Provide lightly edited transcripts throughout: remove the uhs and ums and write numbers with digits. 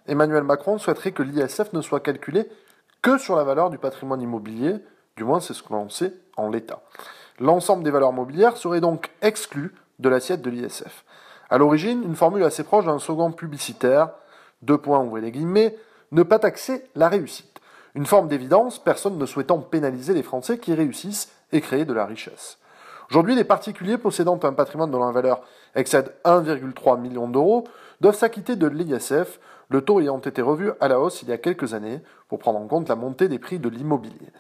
Emmanuel Macron souhaiterait que l'ISF ne soit calculé que sur la valeur du patrimoine immobilier, du moins c'est ce que l'on sait en l'état. L'ensemble des valeurs mobilières serait donc exclu de l'assiette de l'ISF. À l'origine, une formule assez proche d'un slogan publicitaire, ouvrez les guillemets, ne pas taxer la réussite. Une forme d'évidence, personne ne souhaitant pénaliser les Français qui réussissent et créer de la richesse. Aujourd'hui, les particuliers possédant un patrimoine dont la valeur excède 1,3 million d'euros doivent s'acquitter de l'ISF, le taux ayant été revu à la hausse il y a quelques années pour prendre en compte la montée des prix de l'immobilier.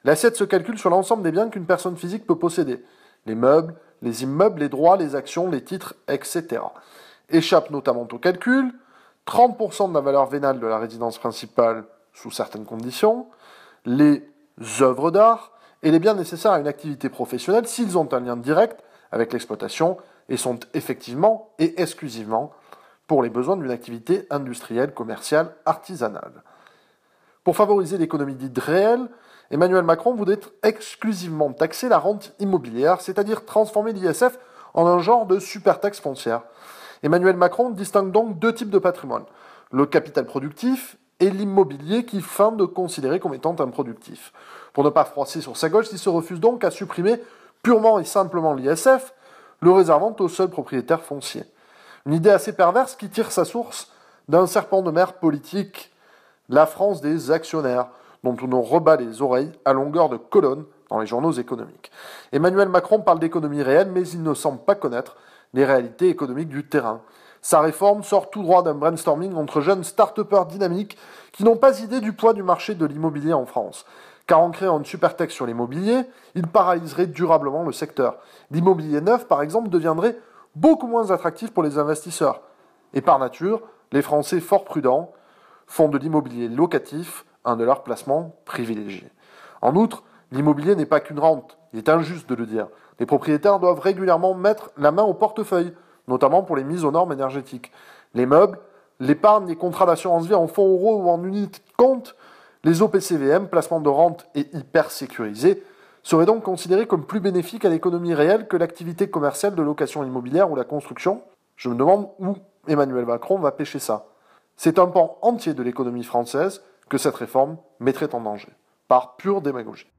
L'assiette se calcule sur l'ensemble des biens qu'une personne physique peut posséder, les meubles, les immeubles, les droits, les actions, les titres, etc. Échappent notamment au calcul 30% de la valeur vénale de la résidence principale sous certaines conditions, les œuvres d'art et les biens nécessaires à une activité professionnelle s'ils ont un lien direct avec l'exploitation et sont effectivement et exclusivement pour les besoins d'une activité industrielle, commerciale, artisanale. Pour favoriser l'économie dite réelle, Emmanuel Macron voudrait exclusivement taxer la rente immobilière, c'est-à-dire transformer l'ISF en un genre de super-taxe foncière. Emmanuel Macron distingue donc deux types de patrimoine, le capital productif et l'immobilier qu'il feint de considérer comme étant improductif. Pour ne pas froisser sur sa gauche, il se refuse donc à supprimer purement et simplement l'ISF, le réservant aux seuls propriétaires fonciers. Une idée assez perverse qui tire sa source d'un serpent de mer politique, la France des actionnaires, dont on nous rebat les oreilles à longueur de colonnes dans les journaux économiques. Emmanuel Macron parle d'économie réelle, mais il ne semble pas connaître les réalités économiques du terrain. Sa réforme sort tout droit d'un brainstorming entre jeunes start-upers dynamiques qui n'ont pas idée du poids du marché de l'immobilier en France. Car en créant une super-taxe sur l'immobilier, il paralyserait durablement le secteur. L'immobilier neuf, par exemple, deviendrait beaucoup moins attractif pour les investisseurs. Et par nature, les Français fort prudents font de l'immobilier locatif un de leurs placements privilégiés. En outre, l'immobilier n'est pas qu'une rente, il est injuste de le dire. Les propriétaires doivent régulièrement mettre la main au portefeuille, notamment pour les mises aux normes énergétiques. Les meubles, l'épargne, les contrats d'assurance vie en fonds euros ou en unités de compte, les OPCVM, placements de rente et hyper sécurisés, seraient donc considérés comme plus bénéfiques à l'économie réelle que l'activité commerciale de location immobilière ou la construction. Je me demande où Emmanuel Macron va pêcher ça. C'est un pan entier de l'économie française que cette réforme mettrait en danger, par pure démagogie.